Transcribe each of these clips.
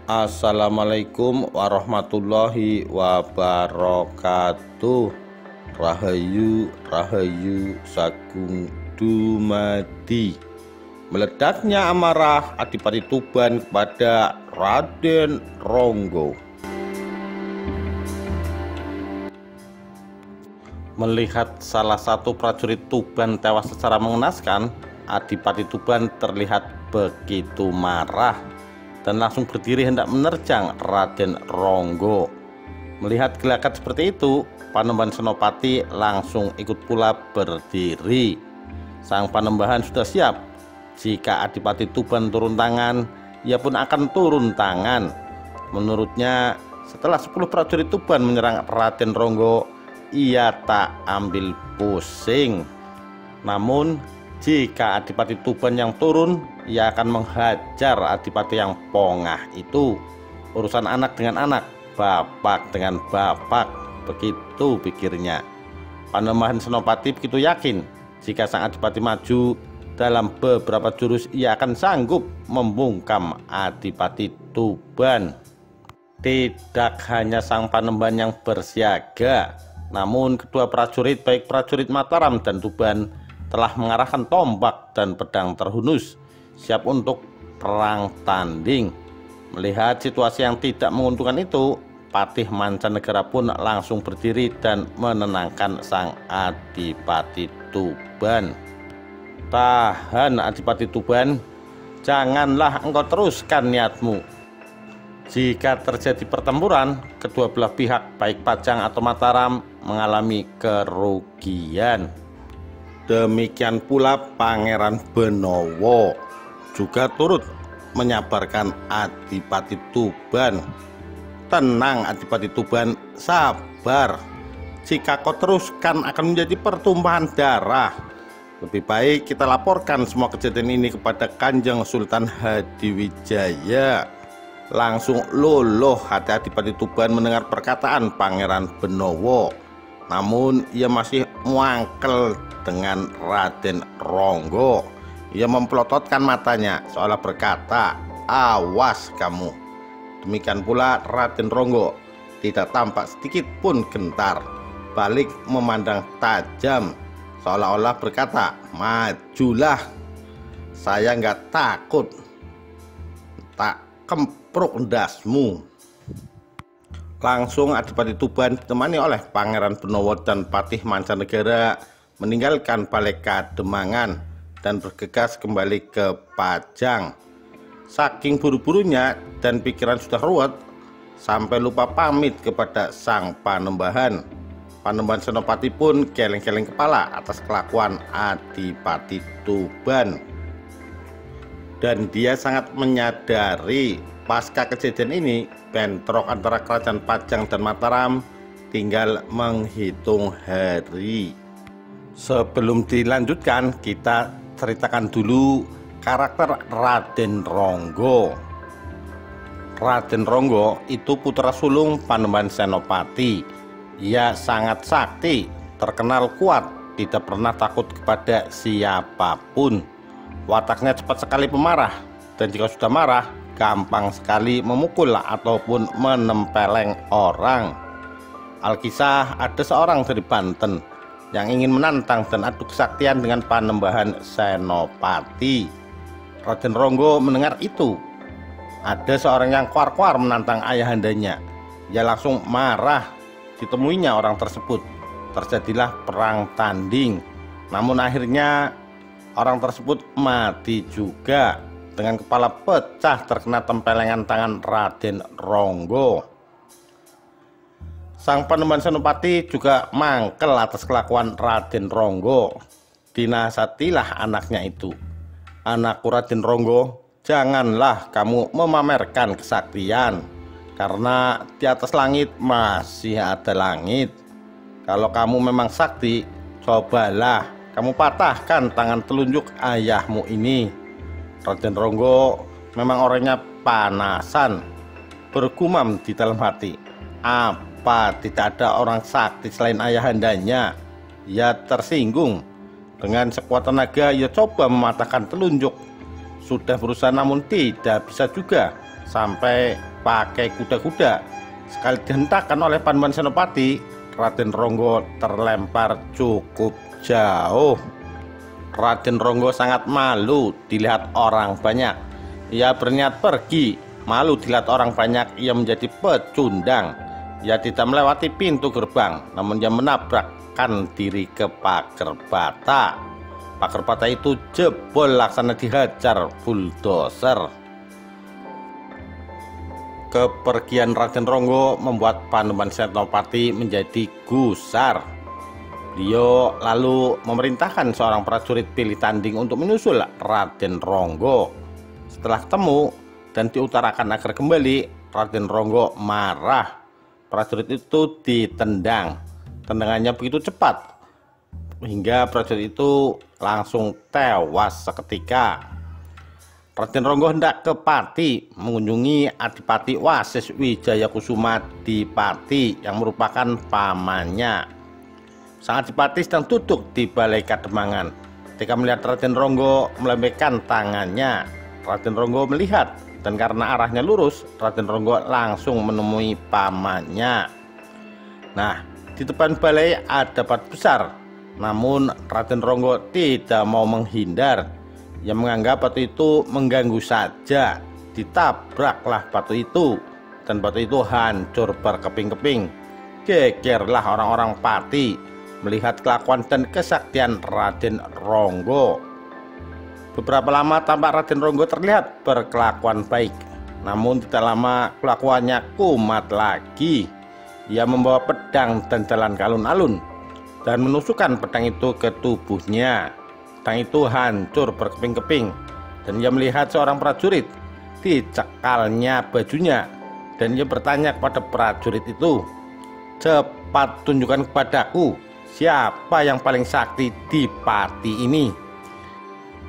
Assalamualaikum warahmatullahi wabarakatuh. Rahayu Rahayu Sagung Dumadi. Meledaknya amarah Adipati Tuban kepada Raden Ronggo. Melihat salah satu prajurit Tuban tewas secara mengenaskan, Adipati Tuban terlihat begitu marah dan langsung berdiri hendak menerjang Raden Ronggo. Melihat gelagat seperti itu, Panembahan Senopati langsung ikut pula berdiri. Sang Panembahan sudah siap. Jika Adipati Tuban turun tangan, ia pun akan turun tangan. Menurutnya, setelah 10 prajurit Tuban menyerang Raden Ronggo, ia tak ambil pusing. Namun jika Adipati Tuban yang turun, ia akan menghajar Adipati yang pongah itu. Urusan anak dengan anak, bapak dengan bapak, begitu pikirnya. Panembahan Senopati begitu yakin jika sang Adipati maju, dalam beberapa jurus ia akan sanggup membungkam Adipati Tuban. Tidak hanya sang Panembahan yang bersiaga, namun kedua prajurit, baik prajurit Mataram dan Tuban, telah mengarahkan tombak dan pedang terhunus, siap untuk perang tanding. Melihat situasi yang tidak menguntungkan itu, Patih Mancanegara pun langsung berdiri dan menenangkan sang Adipati Tuban. Tahan Adipati Tuban, janganlah engkau teruskan niatmu. Jika terjadi pertempuran, kedua belah pihak baik Pajang atau Mataram mengalami kerugian. Demikian pula Pangeran Benowo juga turut menyabarkan Adipati Tuban. Tenang Adipati Tuban, sabar. Jika kau teruskan akan menjadi pertumpahan darah. Lebih baik kita laporkan semua kejadian ini kepada Kanjeng Sultan Hadiwijaya. Langsung luluh hati Adipati Tuban mendengar perkataan Pangeran Benowo. Namun ia masih muangkel dengan Raden Ronggo. Ia memplototkan matanya seolah berkata, "Awas kamu." Demikian pula Raden Ronggo tidak tampak sedikit pun gentar, balik memandang tajam seolah-olah berkata, "Majulah, saya nggak takut, tak kempruk ndasmu." Langsung Adipati Tuban ditemani oleh Pangeran Benowo dan Patih Mancanegara meninggalkan Balai Kademangan dan bergegas kembali ke Pajang. Saking buru-burunya dan pikiran sudah ruwet, sampai lupa pamit kepada sang Panembahan. Panembahan Senopati pun geleng-geleng kepala atas kelakuan Adipati Tuban. Dan dia sangat menyadari pasca kejadian ini, bentrok antara kerajaan Pajang dan Mataram tinggal menghitung hari. Sebelum dilanjutkan, kita ceritakan dulu karakter Raden Ronggo. Raden Ronggo itu putra sulung Panembahan Senopati. Ia sangat sakti, terkenal kuat, tidak pernah takut kepada siapapun. Wataknya cepat sekali pemarah, dan jika sudah marah, gampang sekali memukul ataupun menempeleng orang. Alkisah ada seorang dari Banten yang ingin menantang dan adu kesaktian dengan Panembahan Senopati. Raden Ronggo mendengar itu. Ada seorang yang kuar-kuar menantang ayahandanya. Ia langsung marah. Ditemuinya orang tersebut. Terjadilah perang tanding. Namun akhirnya orang tersebut mati juga. Dengan kepala pecah terkena tempelengan tangan Raden Ronggo. Sang Panembahan Senopati juga mangkel atas kelakuan Raden Ronggo. Dinasatilah anaknya itu. "Anakku Raden Ronggo, janganlah kamu memamerkan kesaktian, karena di atas langit masih ada langit. Kalau kamu memang sakti, cobalah kamu patahkan tangan telunjuk ayahmu ini." Raden Ronggo memang orangnya panasan, bergumam di dalam hati, apa tidak ada orang sakti selain ayahandanya? Ia tersinggung. Dengan sekuat tenaga ia coba mematahkan telunjuk. Sudah berusaha namun tidak bisa juga. sampai pakai kuda-kuda. Sekali dihentakkan oleh Panembahan Senopati, Raden Ronggo terlempar cukup jauh. Raden Ronggo sangat malu dilihat orang banyak. Ia berniat pergi, malu dilihat orang banyak. Ia menjadi pecundang. Ia tidak melewati pintu gerbang, namun ia menabrakkan diri ke pagar bata. Pagar bata itu jebol laksana dihajar bulldozer. Kepergian Raden Ronggo membuat Panembahan Senopati menjadi gusar. Beliau lalu memerintahkan seorang prajurit pilih tanding untuk menyusul Raden Ronggo. Setelah ketemu dan diutarakan agar kembali, Raden Ronggo marah. Prajurit itu ditendang. Tendangannya begitu cepat hingga prajurit itu langsung tewas seketika. Raden Ronggo hendak ke Pati mengunjungi Adipati Wasis Wijayakusuma di Pati yang merupakan pamannya. Sang Adipati sedang duduk di balai Kademangan. Ketika melihat Raden Ronggo melambaikan tangannya, Raden Ronggo melihat, dan karena arahnya lurus, Raden Ronggo langsung menemui pamannya. Nah, di depan balai ada batu besar, namun Raden Ronggo tidak mau menghindar. Ia menganggap batu itu mengganggu saja. Ditabraklah batu itu, dan batu itu hancur berkeping-keping. Gegerlah orang-orang Pati melihat kelakuan dan kesaktian Raden Ronggo. Beberapa lama tampak Raden Ronggo terlihat berkelakuan baik, namun tidak lama kelakuannya kumat lagi. Ia membawa pedang dan jalan ke alun-alun dan menusukkan pedang itu ke tubuhnya. Pedang itu hancur berkeping-keping, dan ia melihat seorang prajurit dicekalnya bajunya, dan ia bertanya kepada prajurit itu, "Cepat tunjukkan kepadaku siapa yang paling sakti di Pati ini."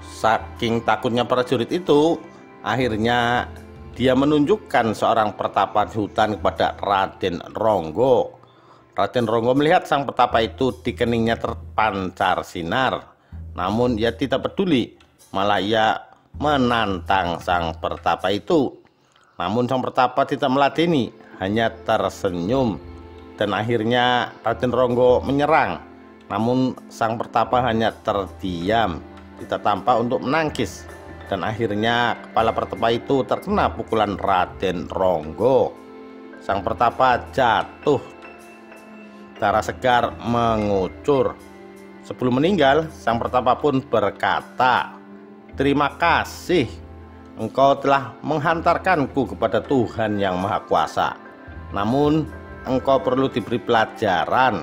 Saking takutnya prajurit itu, akhirnya dia menunjukkan seorang pertapa di hutan kepada Raden Ronggo. Raden Ronggo melihat sang pertapa itu di keningnya terpancar sinar, namun ia tidak peduli, malah ia menantang sang pertapa itu. Namun sang pertapa tidak meladeni, hanya tersenyum. Dan akhirnya Raden Ronggo menyerang, namun sang pertapa hanya terdiam, tidak tampak untuk menangkis. Dan akhirnya kepala pertapa itu terkena pukulan Raden Ronggo. Sang pertapa jatuh, darah segar mengucur. Sebelum meninggal, sang pertapa pun berkata, "Terima kasih, engkau telah menghantarkanku kepada Tuhan yang Maha Kuasa. Namun engkau perlu diberi pelajaran.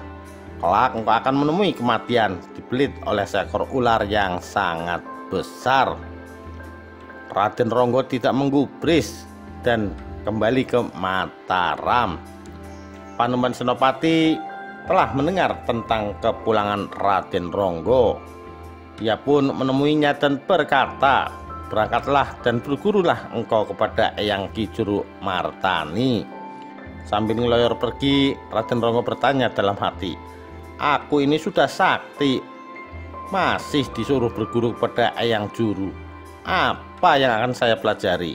Kelak engkau akan menemui kematian dibelit oleh seekor ular yang sangat besar." Raden Ronggo tidak menggubris dan kembali ke Mataram. Panembahan Senopati telah mendengar tentang kepulangan Raden Ronggo. Ia pun menemuinya dan berkata, "Berangkatlah dan bergurulah engkau kepada Eyang Ki Juru Martani." Sambil ngeloyor pergi, Raden Ronggo bertanya dalam hati, "Aku ini sudah sakti, masih disuruh berguru kepada Eyang Juru. Apa yang akan saya pelajari?"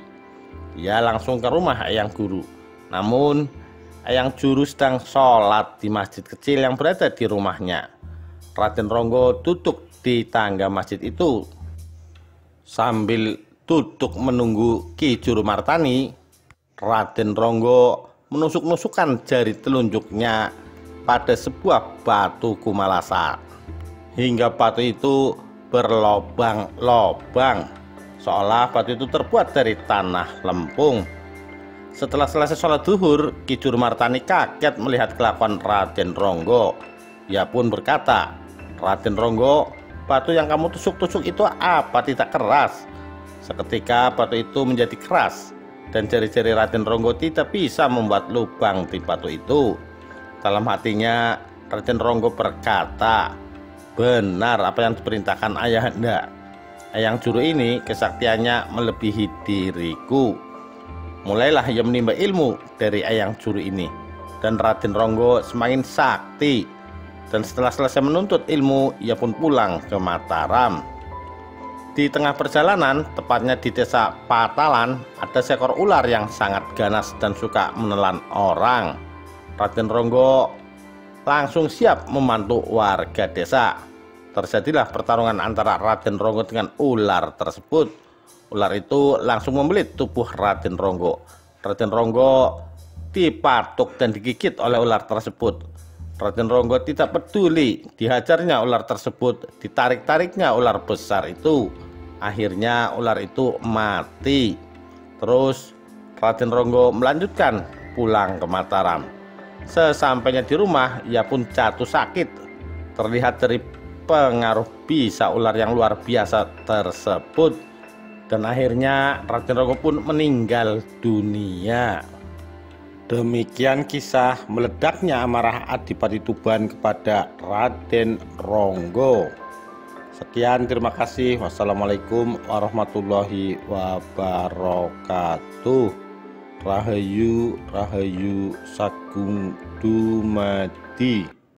Ia langsung ke rumah Eyang Guru. Namun Eyang Juru sedang sholat di masjid kecil yang berada di rumahnya. Raden Ronggo duduk di tangga masjid itu. Sambil duduk menunggu Ki Juru Martani, Raden Ronggo menusuk-nusukkan jari telunjuknya pada sebuah batu kumalasa, hingga batu itu berlobang-lobang, seolah batu itu terbuat dari tanah lempung. Setelah selesai sholat zuhur, Ki Juru Martani kaget melihat kelakuan Raden Ronggo. Ia pun berkata, "Raden Ronggo, batu yang kamu tusuk-tusuk itu apa tidak keras?" Seketika batu itu menjadi keras, dan jari-jari Raden Ronggo tidak bisa membuat lubang di batu itu. Dalam hatinya, Raden Ronggo berkata, "Benar apa yang diperintahkan ayahanda. Eyang Juru ini kesaktiannya melebihi diriku." Mulailah ia menimba ilmu dari Eyang Juru ini, dan Raden Ronggo semakin sakti. Dan setelah selesai menuntut ilmu, ia pun pulang ke Mataram. Di tengah perjalanan, tepatnya di desa Patalan, ada seekor ular yang sangat ganas dan suka menelan orang. Raden Ronggo langsung siap membantu warga desa. Terjadilah pertarungan antara Raden Ronggo dengan ular tersebut. Ular itu langsung membelit tubuh Raden Ronggo. Raden Ronggo dipatuk dan digigit oleh ular tersebut. Raden Ronggo tidak peduli, dihajarnya ular tersebut, ditarik-tariknya ular besar itu. Akhirnya ular itu mati. Terus Raden Ronggo melanjutkan pulang ke Mataram. Sesampainya di rumah, ia pun jatuh sakit. Terlihat dari pengaruh bisa ular yang luar biasa tersebut. Dan akhirnya Raden Ronggo pun meninggal dunia. Demikian kisah meledaknya amarah Adipati Tuban kepada Raden Ronggo. Sekian, terima kasih. Wassalamualaikum warahmatullahi wabarakatuh. Rahayu Rahayu Sagung Dumadi.